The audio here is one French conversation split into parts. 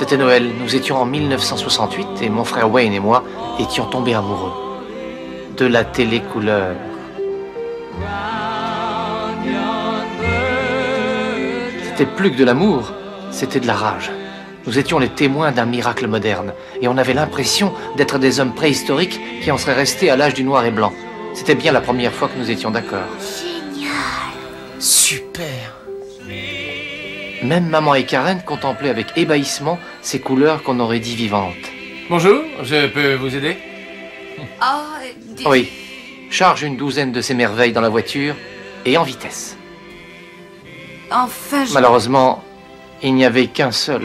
C'était Noël, nous étions en 1968 et mon frère Wayne et moi étions tombés amoureux de la télécouleur. C'était plus que de l'amour, c'était de la rage. Nous étions les témoins d'un miracle moderne et on avait l'impression d'être des hommes préhistoriques qui en seraient restés à l'âge du noir et blanc. C'était bien la première fois que nous étions d'accord. Génial. Super. Même maman et Karen contemplaient avec ébahissement ces couleurs qu'on aurait dit vivantes. Bonjour, je peux vous aider? Oui, charge une douzaine de ces merveilles dans la voiture et en vitesse. Enfin, Malheureusement, il n'y avait qu'un seul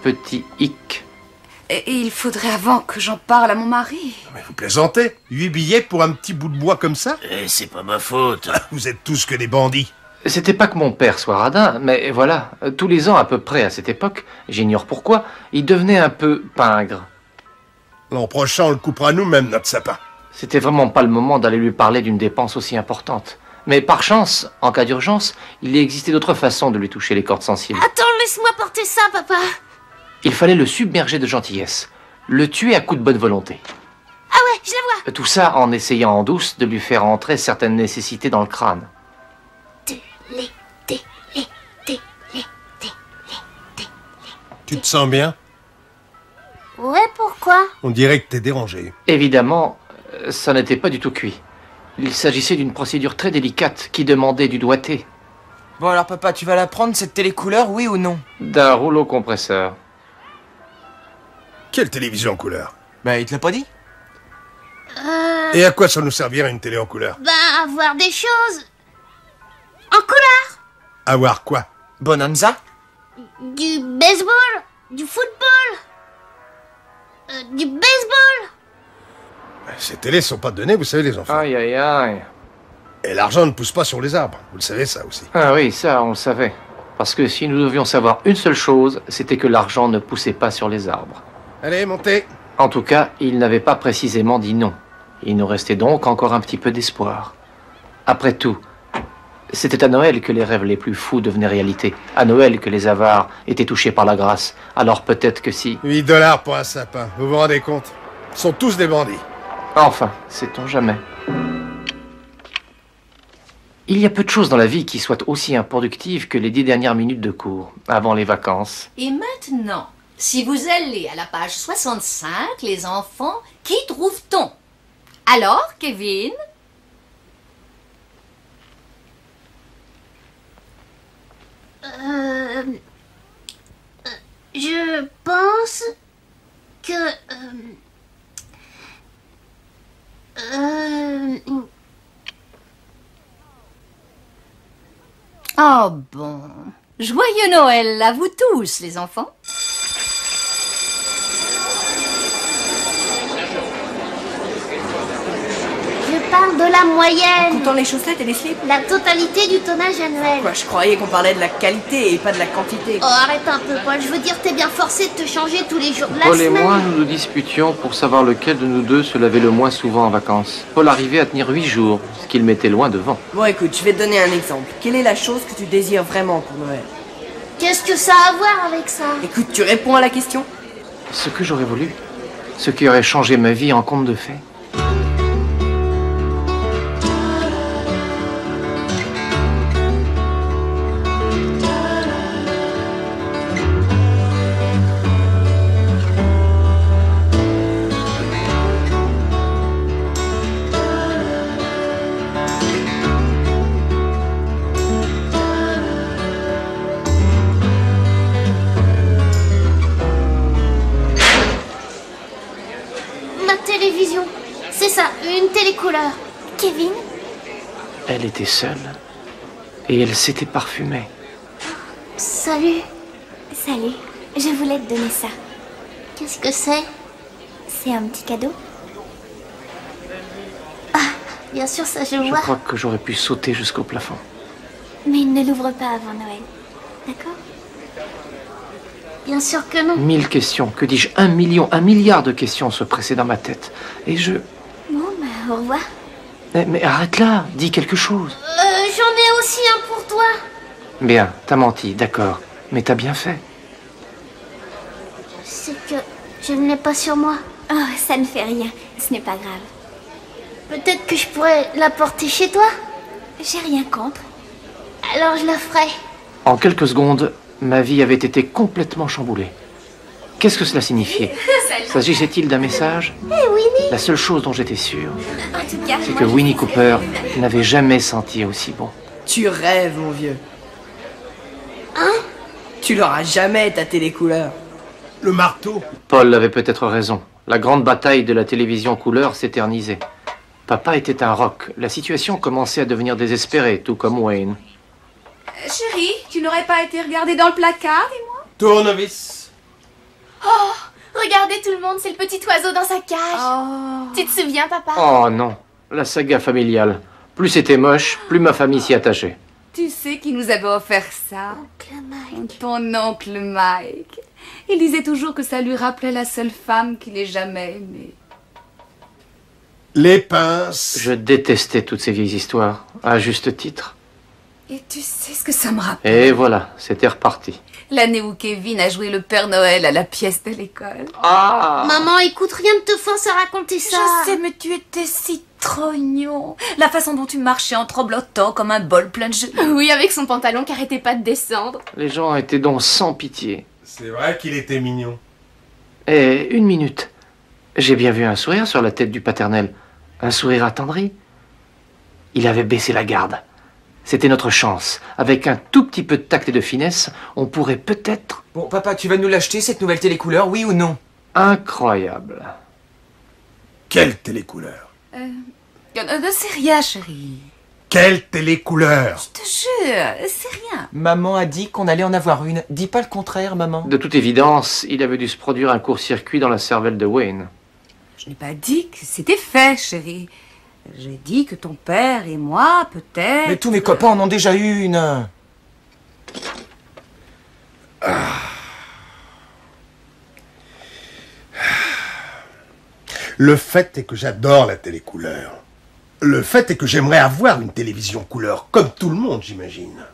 petit hic. Et il faudrait avant que j'en parle à mon mari. Mais vous plaisantez? 8 billets pour un petit bout de bois comme ça? C'est pas ma faute. Vous êtes tous que des bandits. C'était pas que mon père soit radin, mais voilà, tous les ans à peu près à cette époque, j'ignore pourquoi, il devenait un peu pingre. L'an prochain, on le coupera nous-mêmes, notre sapin. C'était vraiment pas le moment d'aller lui parler d'une dépense aussi importante. Mais par chance, en cas d'urgence, il existait d'autres façons de lui toucher les cordes sensibles. Attends, laisse-moi porter ça, papa. Il fallait le submerger de gentillesse, le tuer à coups de bonne volonté. Ah ouais, je la vois. Tout ça en essayant en douce de lui faire entrer certaines nécessités dans le crâne. Tu te sens bien? Ouais, pourquoi? On dirait que t'es dérangé. Évidemment, ça n'était pas du tout cuit. Il s'agissait d'une procédure très délicate qui demandait du doigté, Bon alors papa, tu vas la prendre cette télécouleur, oui ou non? d'un rouleau compresseur. Quelle télévision en couleur? Bah il te l'a pas dit? Et à quoi ça nous servirait une télé en couleur? Avoir des choses. En couleur. Avoir quoi? Bonanza? Du baseball. Du football. Du baseball. Ces télés sont pas données, vous savez, les enfants. Aïe, aïe, aïe. Et l'argent ne pousse pas sur les arbres. Vous le savez, ça aussi. Ah oui, ça, on le savait. Parce que si nous devions savoir une seule chose, c'était que l'argent ne poussait pas sur les arbres. Allez, montez. En tout cas, il n'avait pas précisément dit non. Il nous restait donc encore un petit peu d'espoir. Après tout, c'était à Noël que les rêves les plus fous devenaient réalité. À Noël que les avares étaient touchés par la grâce. Alors peut-être que si... 8 $ pour un sapin. Vous vous rendez compte? Ils sont tous des bandits. Enfin, sait-on jamais. Il y a peu de choses dans la vie qui soient aussi improductives que les 10 dernières minutes de cours, avant les vacances. Et maintenant, si vous allez à la page 65, les enfants, qui trouve-t-on? Alors, Kevin? Je pense que... Oh bon. Joyeux Noël à vous tous, les enfants. Je parle de la moyenne. Comptant les chaussettes et les slips? La totalité du tonnage annuel. Quoi, je croyais qu'on parlait de la qualité et pas de la quantité. Oh, arrête un peu, Paul. Je veux dire, t'es bien forcé de te changer tous les jours de la Paul et semaine. moi, nous nous disputions pour savoir lequel de nous deux se lavait le moins souvent en vacances. Paul arrivait à tenir 8 jours, ce qu'il mettait loin devant. Bon, écoute, je vais te donner un exemple. Quelle est la chose que tu désires vraiment pour Noël? Qu'est-ce que ça a à voir avec ça? Écoute, tu réponds à la question? Ce que j'aurais voulu, ce qui aurait changé ma vie en conte de fées. Ma télévision. C'est ça, une télécouleur. Kevin? Elle était seule et elle s'était parfumée. Salut. Salut, je voulais te donner ça. Qu'est-ce que c'est? C'est un petit cadeau. Bien sûr, ça je Je vois. crois que j'aurais pu sauter jusqu'au plafond. Mais ne l'ouvre pas avant Noël. D'accord? Bien sûr que non. 1000 questions, que dis-je, 1 million, 1 milliard de questions se pressaient dans ma tête. Et je... Bon, bah, au revoir. Mais arrête là, dis quelque chose. J'en ai aussi un pour toi. Bien, t'as menti, d'accord. Mais t'as bien fait. que je ne l'ai pas sur moi. Oh, ça ne fait rien. Ce n'est pas grave. Peut-être que je pourrais la porter chez toi. J'ai rien contre. Alors je la ferai. En quelques secondes, ma vie avait été complètement chamboulée. Qu'est-ce que cela signifiait? S'agissait-il d'un message? La seule chose dont j'étais sûr, En tout cas, c'est que Winnie Cooper n'avait jamais senti aussi bon. Tu rêves, mon vieux. Hein? Tu l'auras jamais, ta télécouleur. Le marteau. Paul avait peut-être raison. La grande bataille de la télévision couleur s'éternisait. Papa était un roc. La situation commençait à devenir désespérée, tout comme Wayne. Chérie, tu n'aurais pas été regardée dans le placard, dis-moi? Tournevis. Oh, regardez tout le monde, c'est le petit oiseau dans sa cage. Oh. Tu te souviens, papa? Oh non, la saga familiale. Plus c'était moche, plus ma famille s'y attachait. Tu sais qui nous avait offert ça? Oncle Mike. Ton oncle Mike. Il disait toujours que ça lui rappelait la seule femme qu'il ait jamais aimée. Les pinces. Je détestais toutes ces vieilles histoires, à juste titre. Et tu sais ce que ça me rappelle? Et voilà, c'était reparti. L'année où Kevin a joué le Père Noël à la pièce de l'école. Ah! Maman, écoute, rien ne te force à raconter ça. Je sais, mais tu étais si trognon. La façon dont tu marchais en tremblotant comme un bol plein de jeux. Oui, avec son pantalon qui arrêtait pas de descendre. Les gens étaient donc sans pitié. C'est vrai qu'il était mignon. Et une minute, j'ai bien vu un sourire sur la tête du paternel. Un sourire attendri. Il avait baissé la garde. C'était notre chance. Avec un tout petit peu de tact et de finesse, on pourrait peut-être... Bon, papa, tu vas nous l'acheter, cette nouvelle télécouleur, oui ou non? Incroyable. Quelle télécouleur? C'est rien, chérie. Quelle télécouleur? Je te jure, c'est rien. Maman a dit qu'on allait en avoir une. Dis pas le contraire, maman. De toute évidence, il avait dû se produire un court-circuit dans la cervelle de Wayne. Je n'ai pas dit que c'était fait, chérie. J'ai dit que ton père et moi, peut-être... Mais tous mes copains en ont déjà eu une. Le fait est que j'adore la télécouleur. Le fait est que j'aimerais avoir une télévision couleur, comme tout le monde, j'imagine.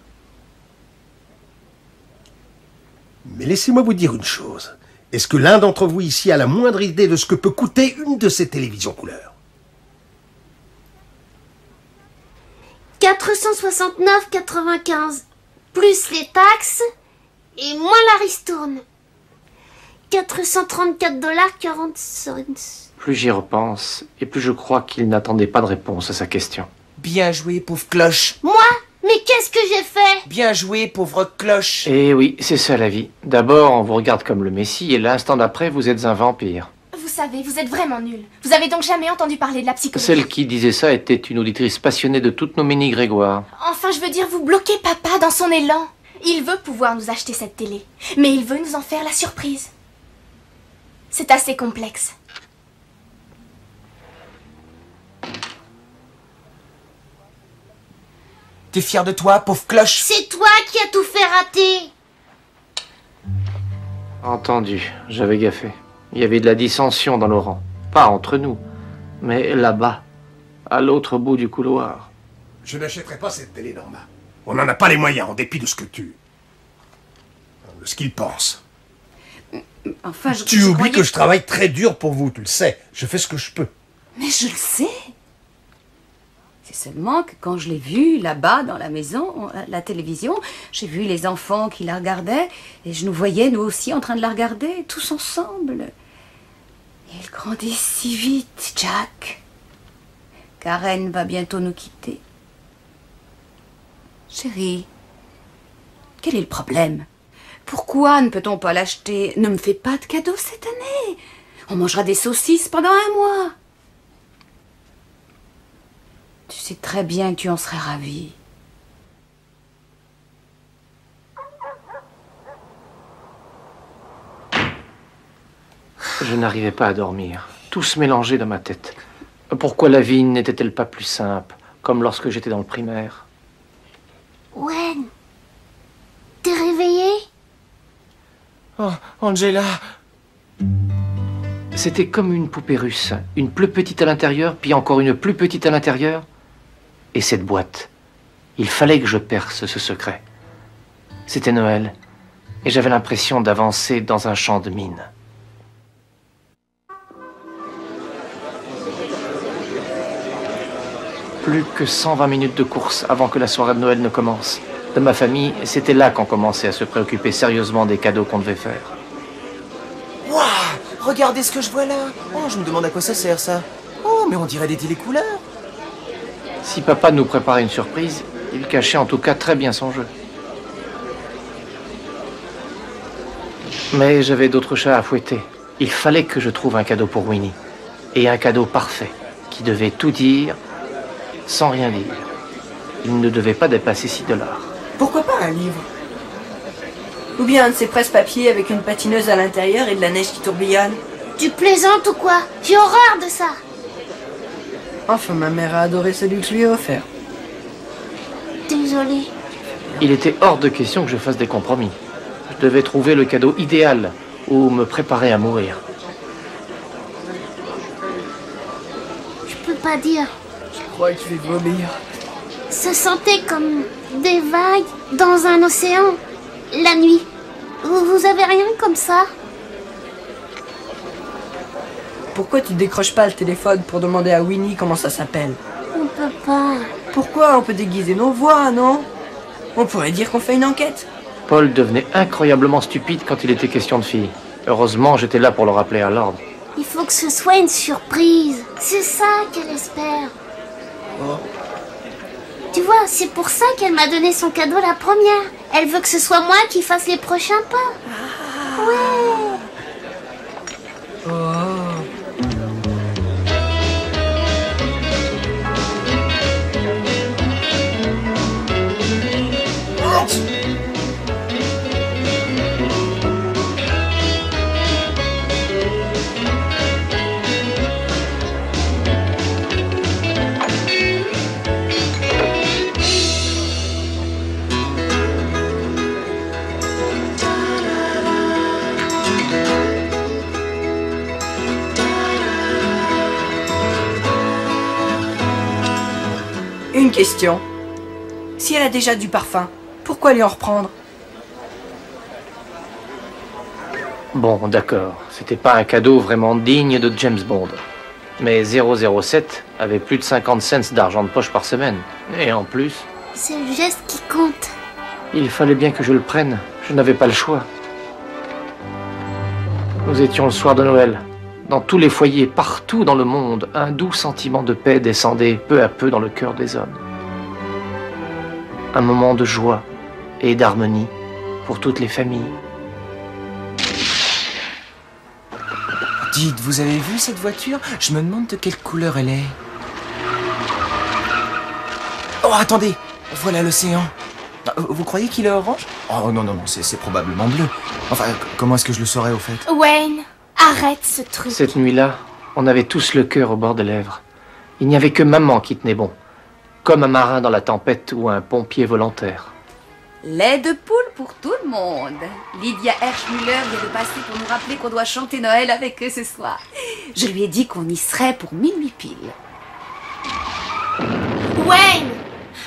Mais laissez-moi vous dire une chose. Est-ce que l'un d'entre vous ici a la moindre idée de ce que peut coûter une de ces télévisions couleur? 469,95 plus les taxes et moins la ristourne. 434,40 $. Plus j'y repense, et plus je crois qu'il n'attendait pas de réponse à sa question. Bien joué, pauvre cloche. Moi? Mais qu'est-ce que j'ai fait? Bien joué, pauvre cloche. Et oui, c'est ça la vie. D'abord, on vous regarde comme le Messie, et l'instant d'après, vous êtes un vampire. Vous savez, vous êtes vraiment nuls. Vous avez donc jamais entendu parler de la psychologie? Celle qui disait ça était une auditrice passionnée de toutes nos mini-Grégoire. Enfin, je veux dire, vous bloquez papa dans son élan. Il veut pouvoir nous acheter cette télé, mais il veut nous en faire la surprise. C'est assez complexe. T'es fier de toi, pauvre cloche? C'est toi qui as tout fait rater. Entendu, j'avais gaffé. Il y avait de la dissension dans nos rangs. Pas entre nous, mais là-bas, à l'autre bout du couloir. Je n'achèterai pas cette télé, Norma. On n'en a pas les moyens, en dépit de ce que de ce qu'il pense. Enfin, Tu je oublies croyais- que je travaille très dur pour vous, tu le sais. Je fais ce que je peux. Mais je le sais. C'est seulement que quand je l'ai vue là-bas dans la maison, à la télévision, j'ai vu les enfants qui la regardaient et je nous voyais nous aussi en train de la regarder, tous ensemble. Et elle grandit si vite, Jack. Karen va bientôt nous quitter. Chérie, quel est le problème? Pourquoi ne peut-on pas l'acheter? Ne me fais pas de cadeau cette année. On mangera des saucisses pendant un mois. Tu sais très bien que tu en serais ravie. Je n'arrivais pas à dormir. Tout se mélangeait dans ma tête. Pourquoi la vie n'était-elle pas plus simple, comme lorsque j'étais dans le primaire? Wen, t'es réveillé? Oh, Angela. C'était comme une poupée russe, une plus petite à l'intérieur, puis encore une plus petite à l'intérieur. Et cette boîte, il fallait que je perce ce secret. C'était Noël, et j'avais l'impression d'avancer dans un champ de mines. Plus que 120 minutes de course avant que la soirée de Noël ne commence. De ma famille, c'était là qu'on commençait à se préoccuper sérieusement des cadeaux qu'on devait faire. Waouh! Regardez ce que je vois là. Oh, je me demande à quoi ça sert, ça. Oh, mais on dirait des télécouleurs. Si papa nous préparait une surprise, il cachait en tout cas très bien son jeu. Mais j'avais d'autres chats à fouetter. Il fallait que je trouve un cadeau pour Winnie. Et un cadeau parfait, qui devait tout dire, sans rien dire. Il ne devait pas dépasser $6. Pourquoi pas un livre? Ou bien un de ces presse-papiers avec une patineuse à l'intérieur et de la neige qui tourbillonne. Tu plaisantes ou quoi? J'ai horreur de ça. Enfin, ma mère a adoré celui que je lui ai offert. Désolée. Il était hors de question que je fasse des compromis. Je devais trouver le cadeau idéal ou me préparer à mourir. Je peux pas dire. Je crois que je vais vomir. Ça sentait comme des vagues dans un océan. La nuit. Vous avez rien comme ça? Pourquoi tu décroches pas le téléphone pour demander à Winnie comment ça s'appelle? On peut pas. Pourquoi? On peut déguiser nos voix, non? On pourrait dire qu'on fait une enquête. Paul devenait incroyablement stupide quand il était question de filles. Heureusement, j'étais là pour le rappeler à l'ordre. Il faut que ce soit une surprise. C'est ça qu'elle espère. Oh. Tu vois, c'est pour ça qu'elle m'a donné son cadeau la première. Elle veut que ce soit moi qui fasse les prochains pas. Ouais. Oh. Une question. Si elle a déjà du parfum, pourquoi lui en reprendre? Bon, d'accord, c'était pas un cadeau vraiment digne de James Bond. Mais 007 avait plus de 50 cents d'argent de poche par semaine. Et en plus, C'est le geste qui compte. il fallait bien que je le prenne. Je n'avais pas le choix. Nous étions le soir de Noël. Dans tous les foyers, partout dans le monde, un doux sentiment de paix descendait peu à peu dans le cœur des hommes. Un moment de joie et d'harmonie pour toutes les familles. Dites, vous avez vu cette voiture? Je me demande de quelle couleur elle est. Oh, attendez! Voilà l'océan. Vous croyez qu'il est orange? Oh non, non, non, c'est probablement bleu. Enfin, comment est-ce que je le saurais au fait? Wayne, arrête ce truc. Cette nuit-là, on avait tous le cœur au bord des lèvres. Il n'y avait que maman qui tenait bon. Comme un marin dans la tempête ou un pompier volontaire. Lait de poule pour tout le monde. Lydia Herschmüller vient de passer pour nous rappeler qu'on doit chanter Noël avec eux ce soir. Je lui ai dit qu'on y serait pour minuit pile. Wayne,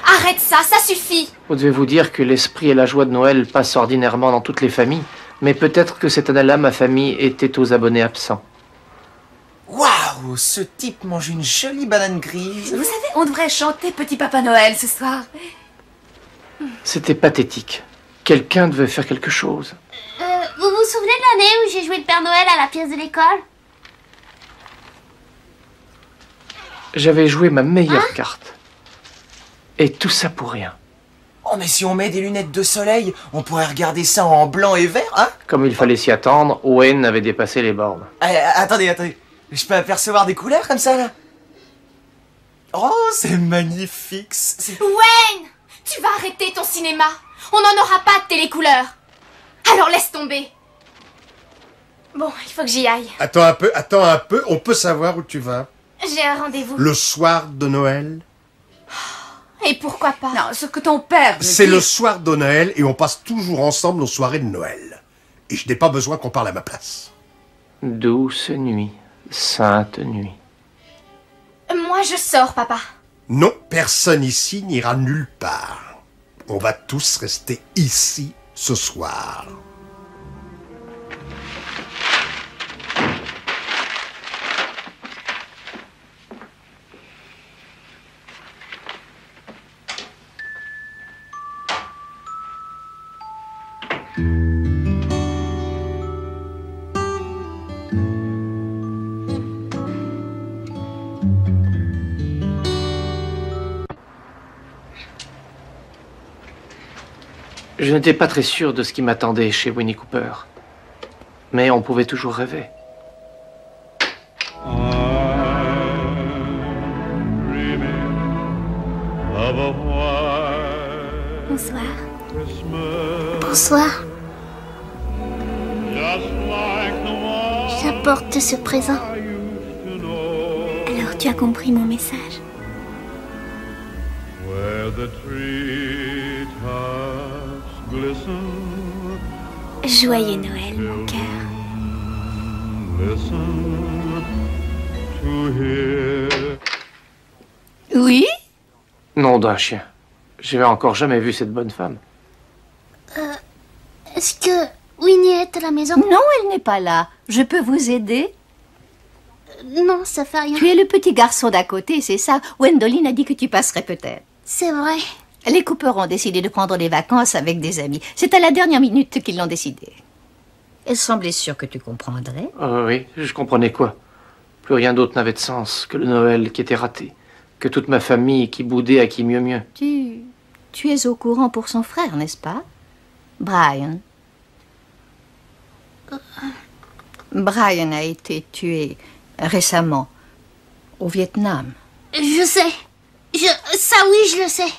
arrête ça, ça suffit. Vous devez vous dire que l'esprit et la joie de Noël passent ordinairement dans toutes les familles, mais peut-être que cette année-là, ma famille était aux abonnés absents. Waouh! Ce type mange une jolie banane grise. Vous savez, on devrait chanter Petit Papa Noël ce soir. C'était pathétique. Quelqu'un devait faire quelque chose. Vous vous souvenez de l'année où j'ai joué le Père Noël à la pièce de l'école? J'avais joué ma meilleure carte. Et tout ça pour rien. Oh, mais si on met des lunettes de soleil, on pourrait regarder ça en blanc et vert, hein? Comme il fallait s'y attendre, Owen avait dépassé les bornes. Attendez. Je peux apercevoir des couleurs comme ça, là? Oh, c'est magnifique. Wayne, tu vas arrêter ton cinéma. On n'en aura pas de télécouleurs. Alors laisse tomber. Bon, il faut que j'y aille. Attends un peu, on peut savoir où tu vas. J'ai un rendez-vous. Le soir de Noël? Et pourquoi pas? Non, ce que ton père veut C'est dire- le soir de Noël et on passe toujours ensemble nos soirées de Noël. Et je n'ai pas besoin qu'on parle à ma place. Douce nuit, sainte nuit. Moi, je sors, papa. Non, personne ici n'ira nulle part. On va tous rester ici ce soir. Je n'étais pas très sûr de ce qui m'attendait chez Winnie Cooper. Mais on pouvait toujours rêver. Bonsoir. Bonsoir. J'apporte ce présent. Alors tu as compris mon message. Joyeux Noël, mon cœur. Oui? Nom d'un chien. J'avais encore jamais vu cette bonne femme. Est-ce que Winnie est à la maison? Non, elle n'est pas là. Je peux vous aider? Non, ça fait rien. Tu es le petit garçon d'à côté, c'est ça? Gwendoline a dit que tu passerais peut-être. C'est vrai. Les Cooper ont décidé de prendre des vacances avec des amis. C'est à la dernière minute qu'ils l'ont décidé. Elle semblait sûre que tu comprendrais. Oui, je comprenais quoi. Plus rien d'autre n'avait de sens que le Noël qui était raté. Que toute ma famille qui boudait à qui mieux. Tu es au courant pour son frère, n'est-ce pas? Brian. Brian a été tué récemment au Vietnam. Je sais. Ça oui, je le sais.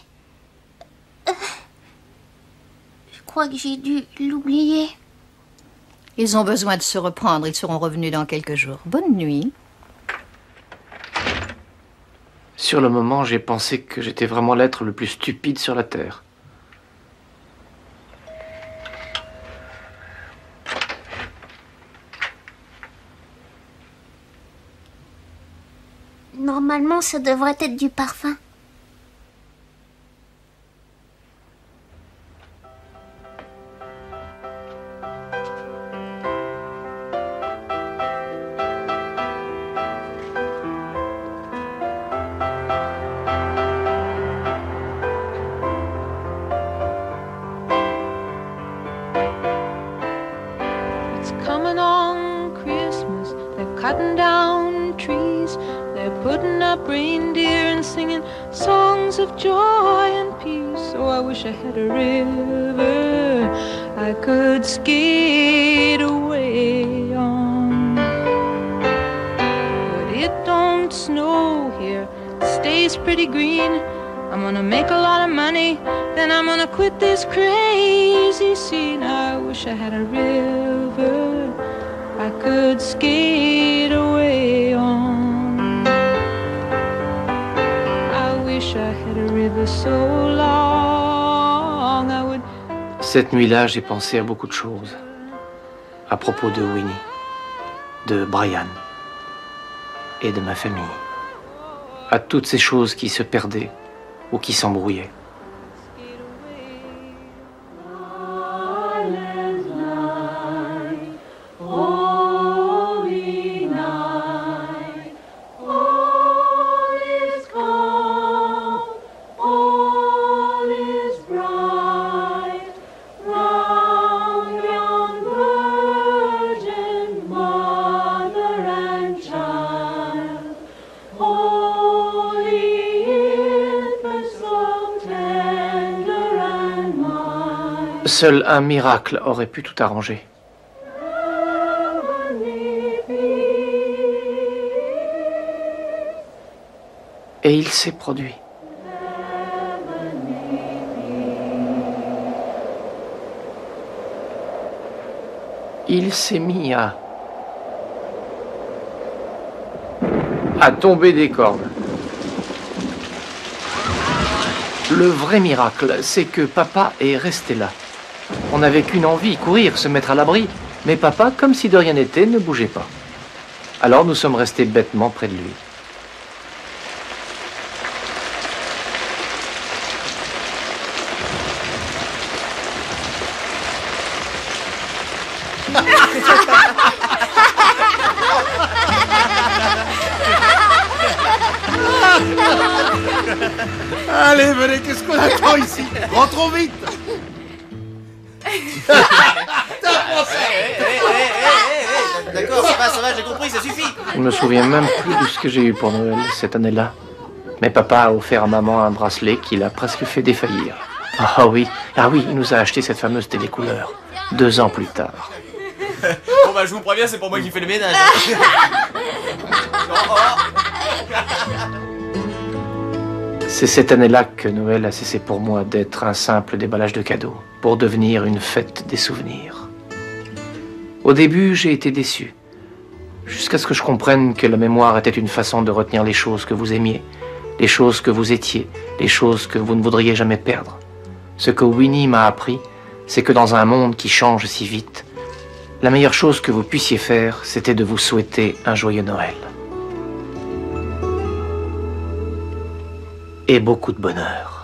Je crois que j'ai dû l'oublier. Ils ont besoin de se reprendre. Ils seront revenus dans quelques jours. Bonne nuit. Sur le moment, j'ai pensé que j'étais vraiment l'être le plus stupide sur la Terre. Normalement, ça devrait être du parfum. Coming on Christmas, they're cutting down trees, they're putting up reindeer and singing songs of joy and peace. Oh, I wish I had a river I could skate away on. But it don't snow here, it stays pretty green. I'm gonna make a lot of money, then I'm gonna quit this crazy scene. I wish I had a river I could skate away on. I wish I had a river so long I would... Cette nuit-là, j'ai pensé à beaucoup de choses. À propos de Winnie, de Brian et de ma famille. À toutes ces choses qui se perdaient ou qui s'embrouillaient. Seul un miracle aurait pu tout arranger. Et il s'est produit. Il s'est mis à tomber des cordes. Le vrai miracle, c'est que papa est resté là. On n'avait qu'une envie, courir, se mettre à l'abri. Mais papa, comme si de rien n'était, ne bougeait pas. Alors nous sommes restés bêtement près de lui. Allez, venez, qu'est-ce qu'on attend ici? Rentrons vite. D'accord, ça va, j'ai compris, ça suffit. Je ne me souviens même plus de ce que j'ai eu pour Noël cette année-là. Mais papa a offert à maman un bracelet qui l'a presque fait défaillir. Ah oui, il nous a acheté cette fameuse télécouleur 2 ans plus tard. Bon bah je vous préviens, c'est pour moi qui fais le ménage. C'est cette année-là que Noël a cessé pour moi d'être un simple déballage de cadeaux, pour devenir une fête des souvenirs. Au début, j'ai été déçu, jusqu'à ce que je comprenne que la mémoire était une façon de retenir les choses que vous aimiez, les choses que vous étiez, les choses que vous ne voudriez jamais perdre. Ce que Winnie m'a appris, c'est que dans un monde qui change si vite, la meilleure chose que vous puissiez faire, c'était de vous souhaiter un joyeux Noël. Et beaucoup de bonheur.